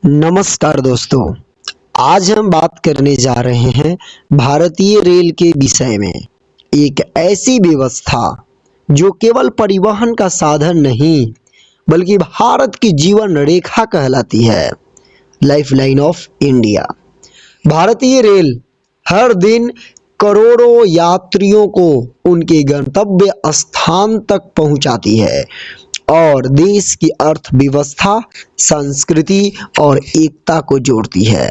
नमस्कार दोस्तों। आज हम बात करने जा रहे हैं भारतीय रेल के विषय में। एक ऐसी व्यवस्था जो केवल परिवहन का साधन नहीं बल्कि भारत की जीवन रेखा कहलाती है। Lifeline of India. भारतीय रेल हर दिन करोड़ों यात्रियों को उनके गंतव्य स्थान तक पहुंचाती है और देश की अर्थव्यवस्था, संस्कृति और एकता को जोड़ती है।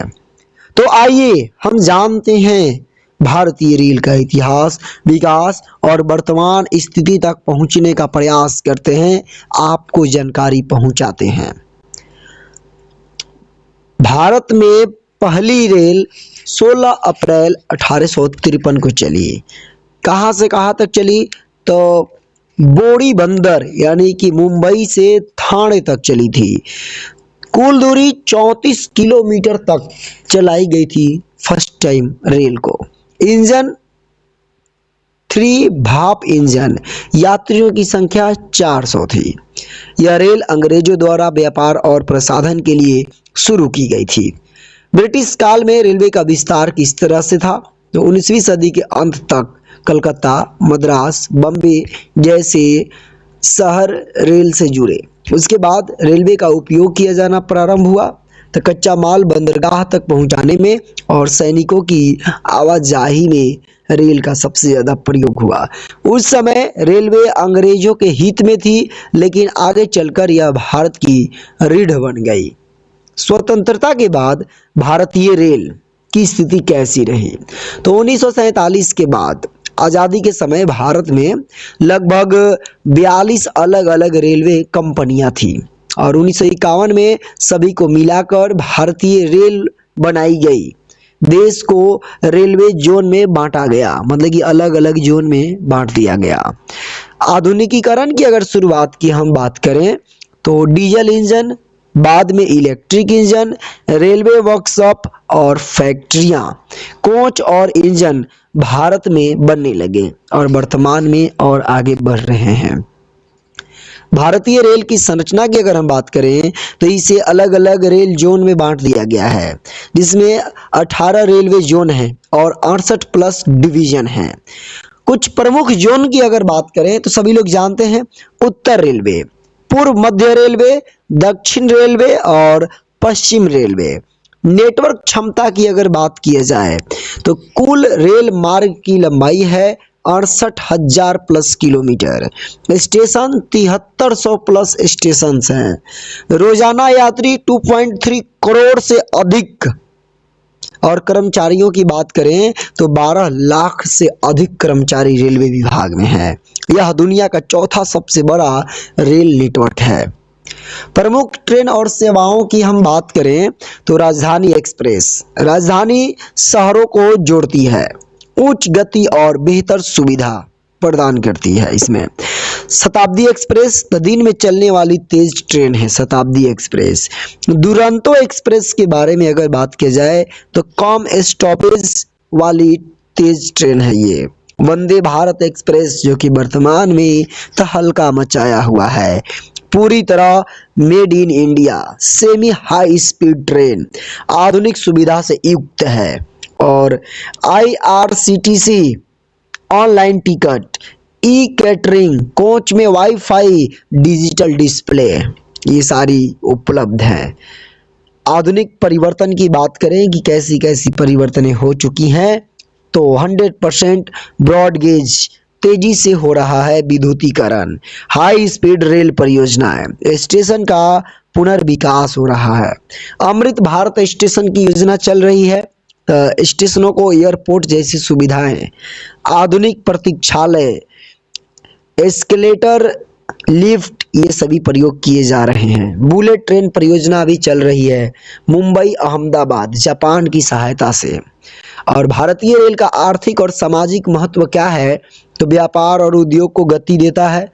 तो आइए हम जानते हैं भारतीय रेल का इतिहास, विकास और वर्तमान स्थिति तक पहुंचने का प्रयास करते हैं, आपको जानकारी पहुंचाते हैं। भारत में पहली रेल 16 अप्रैल 1853 को चली। कहाँ से कहाँ तक चली? तो बोरी बंदर यानी कि मुंबई से ठाणे तक चली थी। कुल दूरी 34 किलोमीटर तक चलाई गई थी फर्स्ट टाइम रेल को। इंजन 3 भाप इंजन, यात्रियों की संख्या 400 थी। यह रेल अंग्रेजों द्वारा व्यापार और प्रसाधन के लिए शुरू की गई थी। ब्रिटिश काल में रेलवे का विस्तार किस तरह से था? तो 19वीं सदी के अंत तक कलकत्ता, मद्रास, बम्बे जैसे शहर रेल से जुड़े। उसके बाद रेलवे का उपयोग किया जाना प्रारंभ हुआ तो कच्चा माल बंदरगाह तक पहुंचाने में और सैनिकों की आवाजाही में रेल का सबसे ज़्यादा प्रयोग हुआ। उस समय रेलवे अंग्रेजों के हित में थी, लेकिन आगे चलकर यह भारत की रीढ़ बन गई। स्वतंत्रता के बाद भारतीय रेल की स्थिति कैसी रही? तो 1947 के बाद आज़ादी के समय भारत में लगभग 42 अलग अलग रेलवे कंपनियां थी और 1951 में सभी को मिलाकर भारतीय रेल बनाई गई। देश को रेलवे जोन में बांटा गया, मतलब कि अलग अलग जोन में बांट दिया गया। आधुनिकीकरण की अगर शुरुआत की हम बात करें तो डीजल इंजन, बाद में इलेक्ट्रिक इंजन, रेलवे वर्कशॉप और फैक्ट्रियां, कोच और इंजन भारत में बनने लगे और वर्तमान में और आगे बढ़ रहे हैं। भारतीय रेल की संरचना की अगर हम बात करें तो इसे अलग अलग रेल जोन में बांट दिया गया है, जिसमें 18 रेलवे जोन हैं और 68 प्लस डिवीजन हैं। कुछ प्रमुख जोन की अगर बात करें तो सभी लोग जानते हैं उत्तर रेलवे, पूर्व मध्य रेलवे, दक्षिण रेलवे और पश्चिम रेलवे। नेटवर्क क्षमता की अगर बात किया जाए तो कुल रेल मार्ग की लंबाई है 68,000 plus kilometre. Station 7300 plus station हैं। रोजाना यात्री 2.3 करोड़ से अधिक और कर्मचारियों की बात करें तो 12 लाख से अधिक कर्मचारी रेलवे विभाग में है। यह दुनिया का चौथा सबसे बड़ा रेल नेटवर्क है। प्रमुख ट्रेन और सेवाओं की हम बात करें तो राजधानी एक्सप्रेस राजधानी शहरों को जोड़ती है, उच्च गति और बेहतर सुविधा प्रदान करती है। इसमें शताब्दी एक्सप्रेस दिन में चलने वाली तेज ट्रेन है। शताब्दी एक्सप्रेस, दुरंतो एक्सप्रेस के बारे में अगर बात की जाए तो कम स्टॉपेज वाली तेज ट्रेन है ये। वंदे भारत एक्सप्रेस जो कि वर्तमान में तहलका मचाया हुआ है, पूरी तरह made in India, semi high speed train, आधुनिक सुविधा से युक्त है। और IRCTC online ticket, e catering, coach में वाईफाई, डिजिटल डिस्प्ले, ये सारी उपलब्ध हैं। आधुनिक परिवर्तन की बात करें कि कैसी कैसी परिवर्तनें हो चुकी हैं तो 100% ब्रॉड गेज तेजी से हो रहा है विद्युतीकरण, हाई स्पीड रेल परियोजनाएं, स्टेशन का पुनर्विकास हो रहा है। अमृत भारत स्टेशन की योजना चल रही है। स्टेशनों को एयरपोर्ट जैसी सुविधाएं, आधुनिक प्रतीक्षालय, एस्केलेटर, लिफ्ट, ये सभी प्रयोग किए जा रहे हैं। बुलेट ट्रेन परियोजना भी चल रही है मुंबई अहमदाबाद जापान की सहायता से। और भारतीय रेल का आर्थिक और सामाजिक महत्व क्या है? तो व्यापार और उद्योग को गति देता है,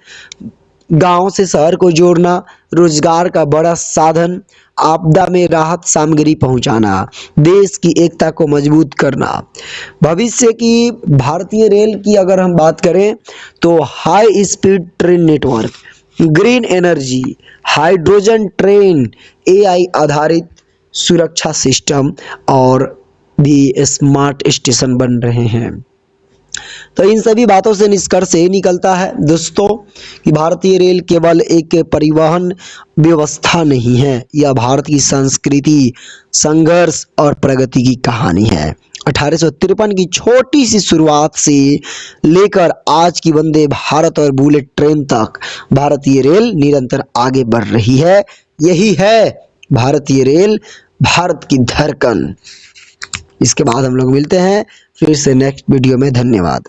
गांव से शहर को जोड़ना, रोजगार का बड़ा साधन, आपदा में राहत सामग्री पहुंचाना, देश की एकता को मजबूत करना। भविष्य की भारतीय रेल की अगर हम बात करें तो high speed train network, green energy, hydrogen train, AI आधारित सुरक्षा सिस्टम और भी स्मार्ट स्टेशन बन रहे हैं। तो इन सभी बातों से निष्कर्ष ये निकलता है दोस्तों कि भारतीय रेल केवल एक परिवहन व्यवस्था नहीं है, यह भारत की संस्कृति, संघर्ष और प्रगति की कहानी है। 1853 की छोटी सी शुरुआत से लेकर आज की वंदे भारत और बुलेट ट्रेन तक भारतीय रेल निरंतर आगे बढ़ रही है। यही है भारतीय रेल, भारत की धड़कन। इसके बाद हम लोग मिलते हैं फिर से नेक्स्ट वीडियो में। धन्यवाद।